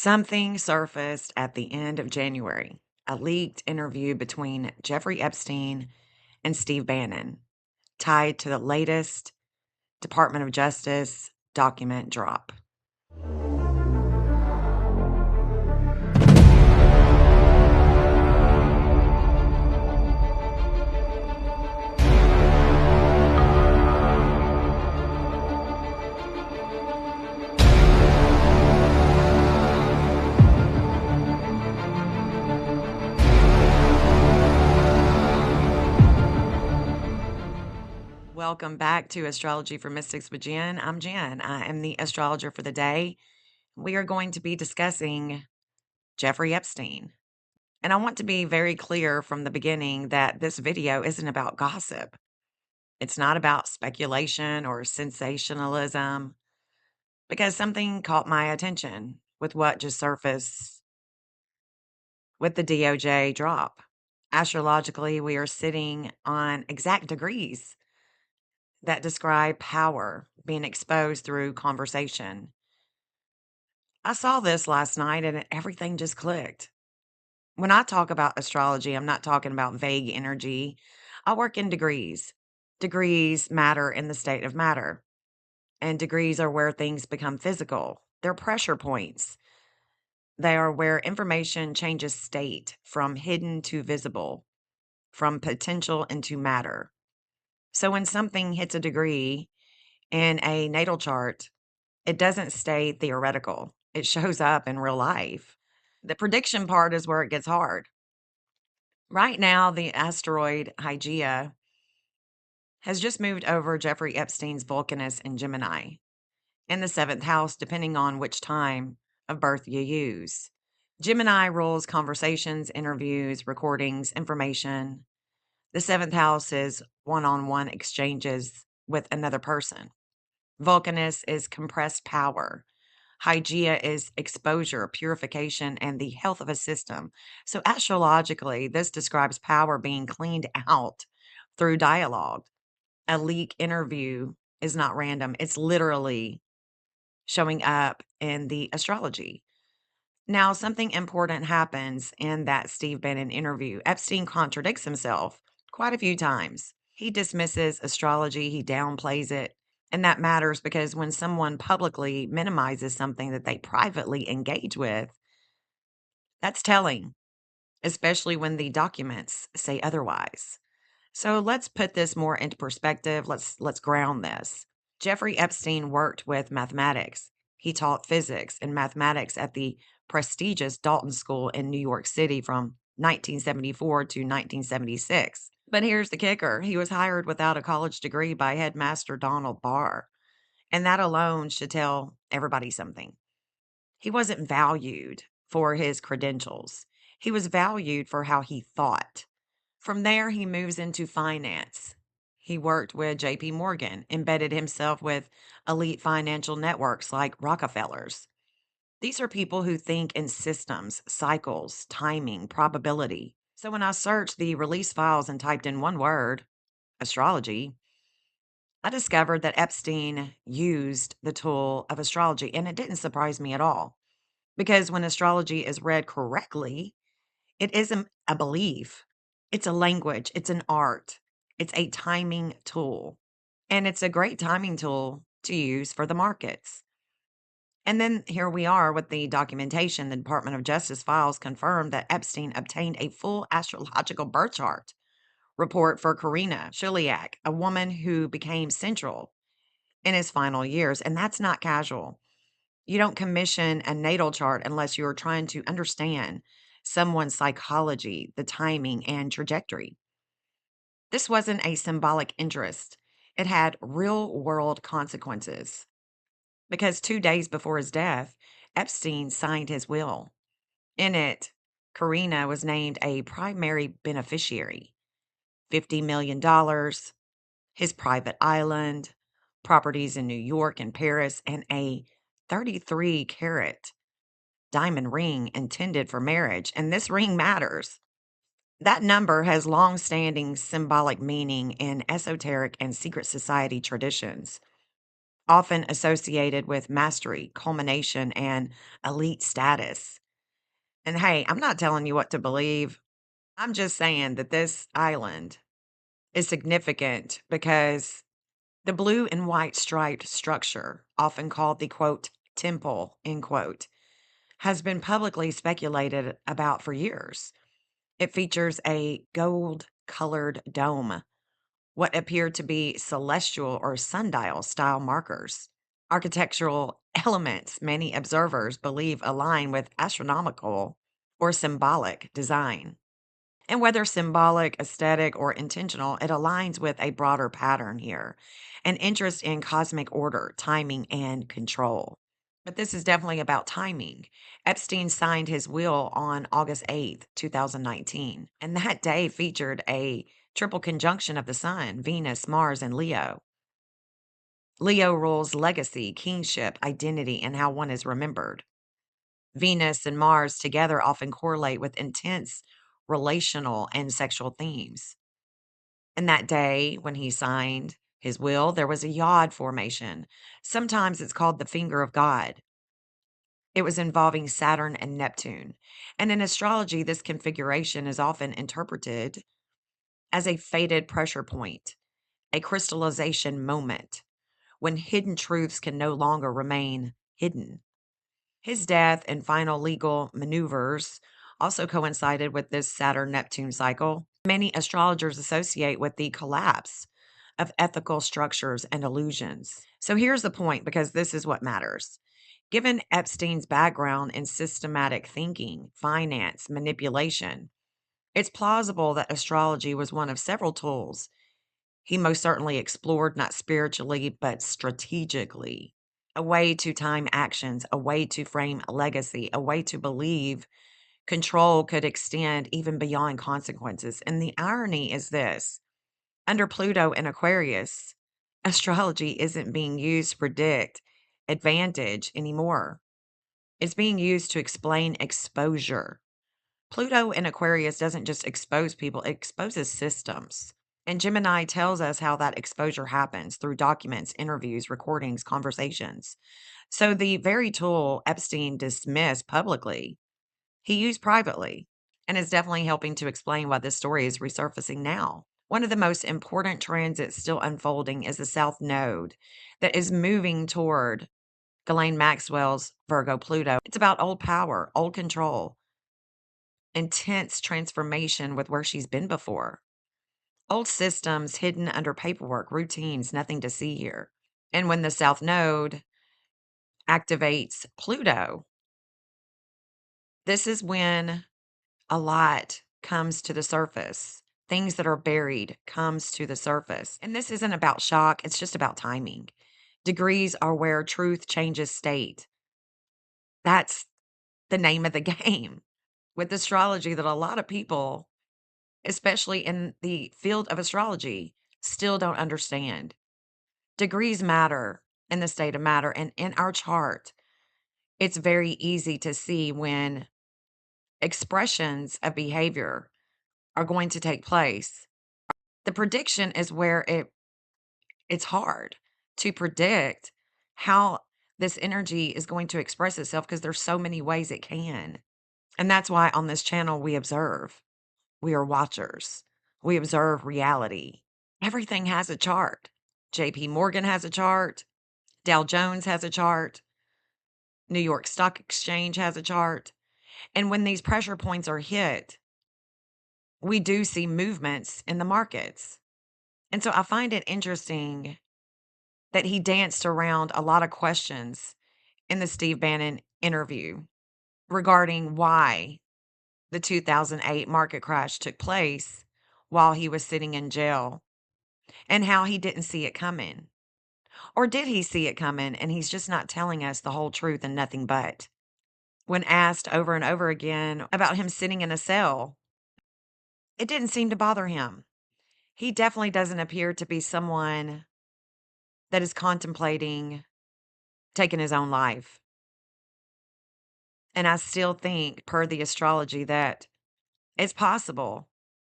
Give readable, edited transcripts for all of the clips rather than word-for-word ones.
Something surfaced at the end of January, a leaked interview between Jeffrey Epstein and Steve Bannon, tied to the latest Department of Justice document drop. Welcome back to Astrology for Mystics with Jen. I'm Jen. I am the astrologer for the day. We are going to be discussing Jeffrey Epstein. And I want to be very clear from the beginning that this video isn't about gossip. It's not about speculation or sensationalism because something caught my attention with what just surfaced with the DOJ drop. Astrologically, we are sitting on exact degrees that describe power being exposed through conversation. I saw this last night and everything just clicked. When I talk about astrology, I'm not talking about vague energy. I work in degrees. Degrees matter in the state of matter, and degrees are where things become physical. They're pressure points. They are where information changes state from hidden to visible, from potential into matter. So when something hits a degree in a natal chart, it doesn't stay theoretical. It shows up in real life. The prediction part is where it gets hard. Right now, the asteroid Hygeia has just moved over Jeffrey Epstein's Vulcanus in Gemini in the seventh house, depending on which time of birth you use. Gemini rules conversations, interviews, recordings, information. The seventh house is one on one exchanges with another person. Vulcanus is compressed power. Hygeia is exposure, purification, and the health of a system. So, astrologically, this describes power being cleaned out through dialogue. A leak interview is not random, it's literally showing up in the astrology. Now, something important happens in that Steve Bannon interview. Epstein contradicts himself quite a few times. He dismisses astrology, he downplays it. And that matters because when someone publicly minimizes something that they privately engage with, that's telling, especially when the documents say otherwise. So let's put this more into perspective. Let's ground this. Jeffrey Epstein worked with mathematics. He taught physics and mathematics at the prestigious Dalton School in New York City from 1974 to 1976. But here's the kicker. He was hired without a college degree by headmaster Donald Barr. And that alone should tell everybody something. He wasn't valued for his credentials. He was valued for how he thought. From there, he moves into finance. He worked with JP Morgan, embedded himself with elite financial networks like Rockefellers. These are people who think in systems, cycles, timing, probability. So when I searched the release files and typed in one word, astrology, I discovered that Epstein used the tool of astrology, and it didn't surprise me at all. Because when astrology is read correctly, it isn't a belief, it's a language, it's an art, it's a timing tool. And it's a great timing tool to use for the markets. And then here we are with the documentation. The Department of Justice files confirmed that Epstein obtained a full astrological birth chart report for Karyna Shuliak, a woman who became central in his final years. And that's not casual. You don't commission a natal chart unless you're trying to understand someone's psychology, the timing, and trajectory. This wasn't a symbolic interest, it had real world consequences. Because 2 days before his death, Epstein signed his will. In it, Karyna was named a primary beneficiary, $50 million, his private island, properties in New York and Paris, and a 33-carat diamond ring intended for marriage. And this ring matters. That number has long standing symbolic meaning in esoteric and secret society traditions. often associated with mastery, culmination, and elite status. And hey, I'm not telling you what to believe. I'm just saying that this island is significant because the blue and white striped structure, often called the quote, temple, end quote, has been publicly speculated about for years. It features a gold colored dome, what appear to be celestial or sundial style markers. Architectural elements many observers believe align with astronomical or symbolic design. And whether symbolic, aesthetic, or intentional, it aligns with a broader pattern here an interest in cosmic order, timing, and control. But this is definitely about timing. Epstein signed his will on August 8th, 2019, and that day featured a triple conjunction of the sun, Venus, Mars, and Leo. Leo rules legacy, kingship, identity, and how one is remembered. Venus and Mars together often correlate with intense relational and sexual themes. And that day, when he signed his will, there was a yod formation. Sometimes it's called the finger of God. It was involving Saturn and Neptune. And in astrology, this configuration is often interpreted as a fated pressure point, a crystallization moment when hidden truths can no longer remain hidden. His death and final legal maneuvers also coincided with this Saturn Neptune cycle. Many astrologers associate with the collapse of ethical structures and illusions. So here's the point because this is what matters. Given Epstein's background in systematic thinking, finance, manipulation, it's plausible that astrology was one of several tools he most certainly explored, not spiritually, but strategically. A way to time actions, a way to frame a legacy, a way to believe control could extend even beyond consequences. And the irony is this under Pluto and Aquarius, astrology isn't being used to predict advantage anymore. It's being used to explain exposure. Pluto in Aquarius doesn't just expose people, it exposes systems. And Gemini tells us how that exposure happens through documents, interviews, recordings, conversations. So the very tool Epstein dismissed publicly, he used privately, and is definitely helping to explain why this story is resurfacing now. One of the most important transits still unfolding is the South Node that is moving toward Ghislaine Maxwell's Virgo Pluto. It's about old power, old control, intense transformation with where she's been before. Old systems hidden under paperwork, routines, nothing to see here. And when the South Node activates Pluto, this is when a lot comes to the surface. Things that are buried comes to the surface. And this isn't about shock, it's just about timing. Degrees are where truth changes state. That's the name of the game with astrology that a lot of people, especially in the field of astrology, still don't understand. Degrees matter in the state of matter. And in our chart, it's very easy to see when expressions of behavior are going to take place. The prediction is where it's hard to predict how this energy is going to express itself because there's so many ways it can. And that's why on this channel we observe. We are watchers. We observe reality. Everything has a chart. JP Morgan has a chart. Dow Jones has a chart. New York Stock Exchange has a chart. And when these pressure points are hit, we do see movements in the markets. And so I find it interesting that he danced around a lot of questions in the Steve Bannon interview regarding why the 2008 market crash took place while he was sitting in jail and how he didn't see it coming. Or did he see it coming and he's just not telling us the whole truth and nothing but? When asked over and over again about him sitting in a cell, it didn't seem to bother him. He definitely doesn't appear to be someone that is contemplating taking his own life. And I still think, per the astrology, that it's possible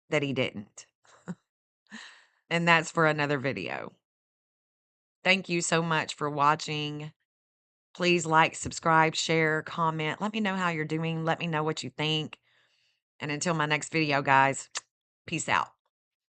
that he didn't. And that's for another video. Thank you so much for watching. Please like, subscribe, share, comment. Let me know how you're doing. Let me know what you think. And until my next video, guys, peace out.